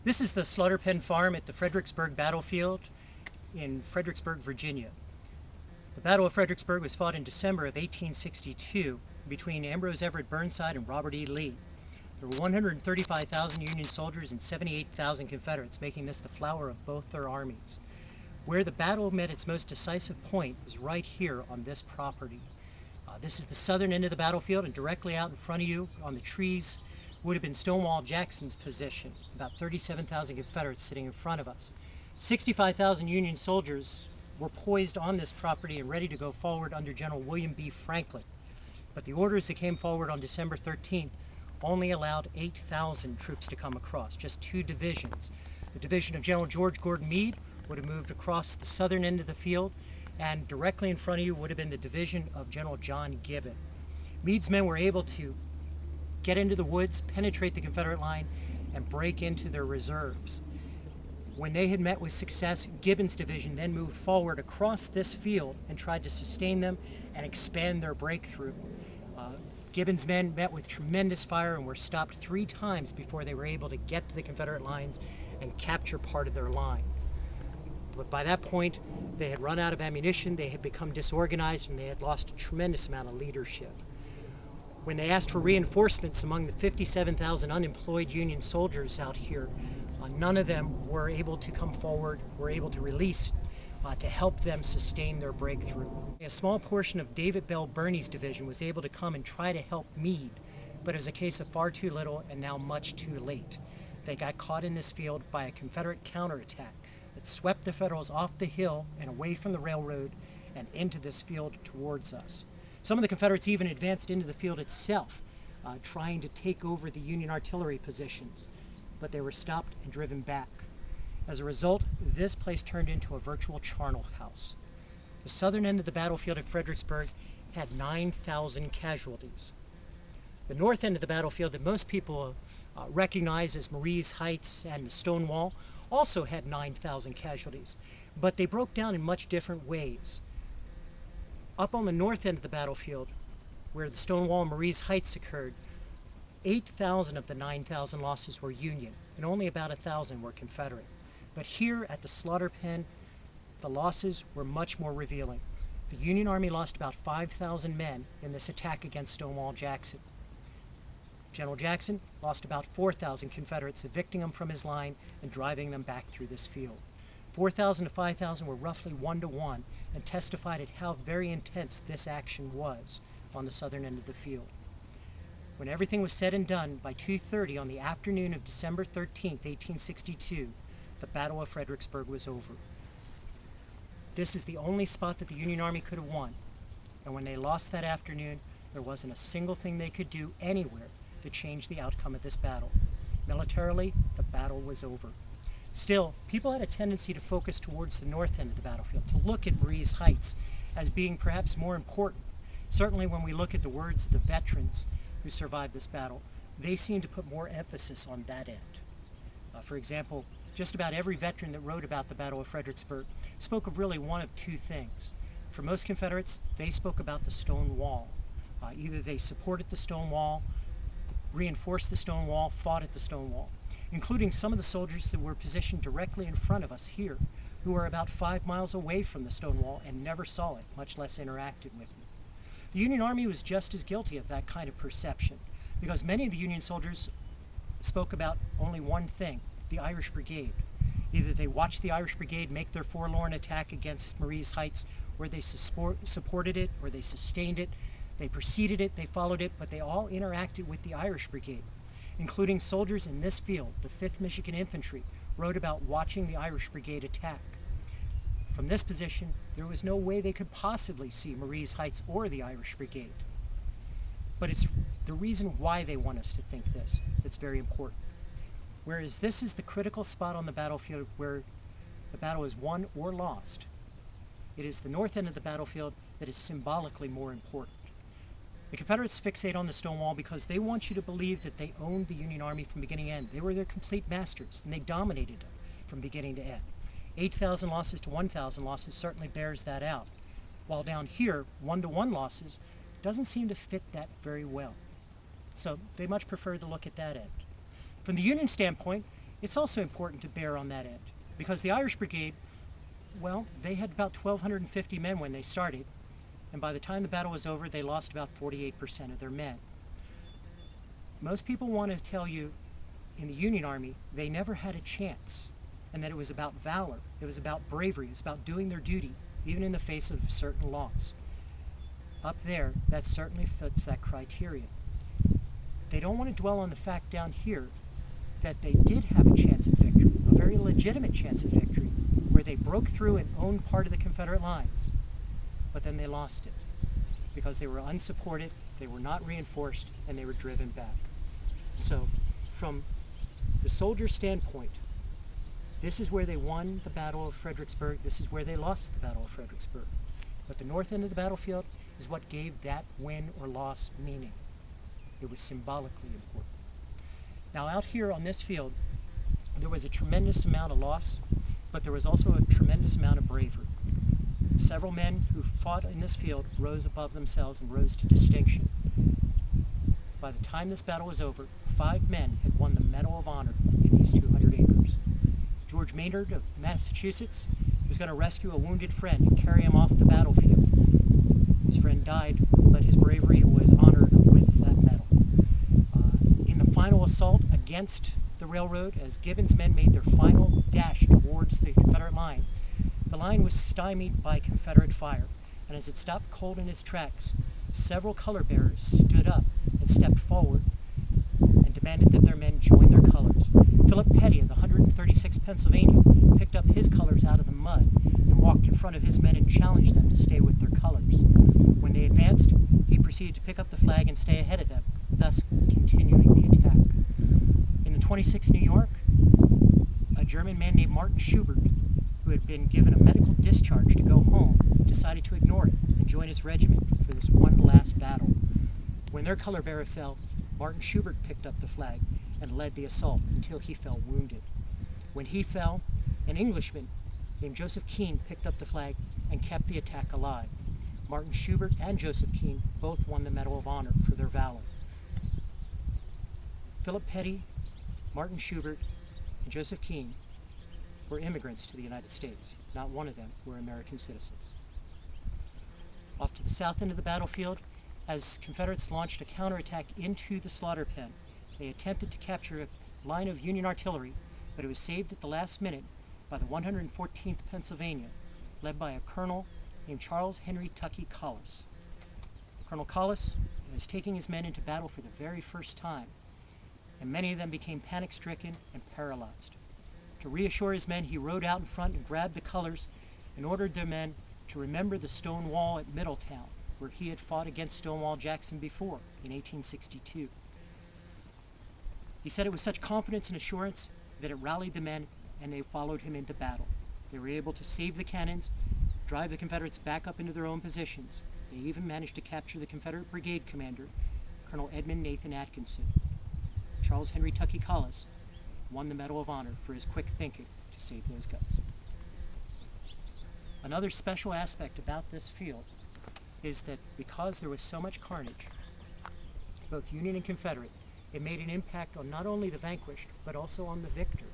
This is the slaughter pen farm at the Fredericksburg battlefield in Fredericksburg, Virginia. The Battle of Fredericksburg was fought in December of 1862 between Ambrose Everett Burnside and Robert E. Lee. There were 135,000 Union soldiers and 78,000 Confederates, making this the flower of both their armies. Where the battle met its most decisive point is right here on this property. This is the southern end of the battlefield, and directly out in front of you on the trees would have been Stonewall Jackson's position, about 37,000 Confederates sitting in front of us. 65,000 Union soldiers were poised on this property and ready to go forward under General William B. Franklin. But the orders that came forward on December 13th only allowed 8,000 troops to come across, just two divisions. The division of General George Gordon Meade would have moved across the southern end of the field, and directly in front of you would have been the division of General John Gibbon. Meade's men were able to get into the woods, penetrate the Confederate line, and break into their reserves. When they had met with success, Gibbon's division then moved forward across this field and tried to sustain them and expand their breakthrough. Gibbon's men met with tremendous fire and were stopped 3 times before they were able to get to the Confederate lines and capture part of their line. But by that point, they had run out of ammunition, they had become disorganized, and they had lost a tremendous amount of leadership. When they asked for reinforcements among the 57,000 unemployed Union soldiers out here, none of them were able to come forward, were able to release to help them sustain their breakthrough. A small portion of David Bell Birney's division was able to come and try to help Meade, but it was a case of far too little and now much too late. They got caught in this field by a Confederate counterattack that swept the Federals off the hill and away from the railroad and into this field towards us. Some of the Confederates even advanced into the field itself, trying to take over the Union artillery positions, but they were stopped and driven back. As a result, this place turned into a virtual charnel house. The southern end of the battlefield at Fredericksburg had 9,000 casualties. The north end of the battlefield that most people recognize as Marye's Heights and the Stone Wall also had 9,000 casualties, but they broke down in much different ways. Up on the north end of the battlefield, where the Stone Wall and Marye's Heights occurred, 8,000 of the 9,000 losses were Union, and only about 1,000 were Confederate. But here at the slaughter pen, the losses were much more revealing. The Union Army lost about 5,000 men in this attack against Stonewall Jackson. General Jackson lost about 4,000 Confederates, evicting them from his line and driving them back through this field. 4,000 to 5,000 were roughly 1-to-1 and testified at how very intense this action was on the southern end of the field. When everything was said and done, by 2:30 on the afternoon of December 13th, 1862, the Battle of Fredericksburg was over. This is the only spot that the Union Army could have won, and when they lost that afternoon, there wasn't a single thing they could do anywhere to change the outcome of this battle. Militarily, the battle was over. Still, people had a tendency to focus towards the north end of the battlefield, to look at Marye's Heights as being perhaps more important. Certainly when we look at the words of the veterans who survived this battle, they seem to put more emphasis on that end. For example, just about every veteran that wrote about the Battle of Fredericksburg spoke of really one of two things. For most Confederates, they spoke about the stone wall. Either they supported the stone wall, reinforced the stone wall, fought at the stone wall, including some of the soldiers that were positioned directly in front of us here, who are about 5 miles away from the stone wall and never saw it, much less interacted with it. The Union Army was just as guilty of that kind of perception, because many of the Union soldiers spoke about only one thing: the Irish Brigade. Either they watched the Irish Brigade make their forlorn attack against Marye's Heights, where they supported it, or they sustained it, they preceded it, they followed it, but they all interacted with the Irish Brigade, including soldiers in this field. The 5th Michigan Infantry wrote about watching the Irish Brigade attack. From this position, there was no way they could possibly see Marye's Heights or the Irish Brigade. But it's the reason why they want us to think this that's very important. Whereas this is the critical spot on the battlefield where the battle is won or lost, it is the north end of the battlefield that is symbolically more important. The Confederates fixate on the stone wall because they want you to believe that they owned the Union Army from beginning to end. They were their complete masters, and they dominated them from beginning to end. 8,000 losses to 1,000 losses certainly bears that out, while down here, 1-to-1 losses doesn't seem to fit that very well. So they much prefer to look at that end. From the Union standpoint, It's also important to bear on that end, because the Irish Brigade, well, they had about 1,250 men when they started, and by the time the battle was over, they lost about 48% of their men. Most people want to tell you in the Union Army they never had a chance, and that it was about valor, it was about bravery, it was about doing their duty, even in the face of certain loss. Up there, that certainly fits that criteria. They don't want to dwell on the fact down here that they did have a chance at victory, a very legitimate chance at victory, where they broke through and owned part of the Confederate lines, but then they lost it because they were unsupported, they were not reinforced, and they were driven back. So, from the soldier's standpoint, this is where they won the Battle of Fredericksburg, this is where they lost the Battle of Fredericksburg. But the north end of the battlefield is what gave that win or loss meaning. It was symbolically important. Now out here on this field, there was a tremendous amount of loss, but there was also a tremendous amount of bravery. Several men who fought in this field rose above themselves and rose to distinction. By the time this battle was over, 5 men had won the Medal of Honor in these 200 acres. George Maynard of Massachusetts was going to rescue a wounded friend and carry him off the battlefield. His friend died, but his bravery was honored with that medal. In the final assault against the railroad, as Gibbon's men made their final dash towards the Confederate lines, the line was stymied by Confederate fire, and as it stopped cold in its tracks, several color bearers stood up and stepped forward and demanded that their men join their colors. Philip Petty of the 136th Pennsylvania picked up his colors out of the mud and walked in front of his men and challenged them to stay with their colors. When they advanced, he proceeded to pick up the flag and stay ahead of them, thus continuing the attack. In the 26th New York, a German man named Martin Schubert, who had been given a medical discharge to go home, decided to ignore it and join his regiment for this one last battle. When their color bearer fell, Martin Schubert picked up the flag and led the assault until he fell wounded. When he fell, an Englishman named Joseph Keene picked up the flag and kept the attack alive. Martin Schubert and Joseph Keene both won the Medal of Honor for their valor. Philip Petty, Martin Schubert, and Joseph Keene were immigrants to the United States. Not one of them were American citizens. Off to the south end of the battlefield, as Confederates launched a counterattack into the slaughter pen, they attempted to capture a line of Union artillery, but it was saved at the last minute by the 114th Pennsylvania, led by a colonel named Charles Henry Tuckey Collis. Colonel Collis was taking his men into battle for the very first time, and many of them became panic-stricken and paralyzed. To reassure his men, he rode out in front and grabbed the colors and ordered their men to remember the stone wall at Middletown, where he had fought against Stonewall Jackson before in 1862. He said it with such confidence and assurance that it rallied the men, and they followed him into battle. They were able to save the cannons, drive the Confederates back up into their own positions. They even managed to capture the Confederate brigade commander, Colonel Edmund Nathan Atkinson. Charles Henry Tuckey Collis won the Medal of Honor for his quick thinking to save those guys. Another special aspect about this field is that because there was so much carnage, both Union and Confederate, it made an impact on not only the vanquished, but also on the victor.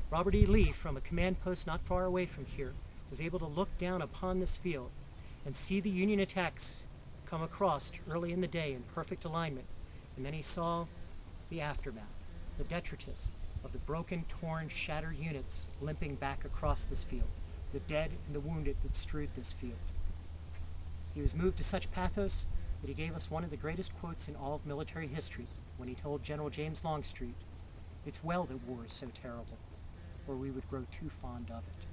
Robert E. Lee, from a command post not far away from here, was able to look down upon this field and see the Union attacks come across early in the day in perfect alignment, and then he saw the aftermath, the detritus of the broken, torn, shattered units limping back across this field, the dead and the wounded that strewed this field. He was moved to such pathos that he gave us one of the greatest quotes in all of military history when he told General James Longstreet, "It's well that war is so terrible, or we would grow too fond of it."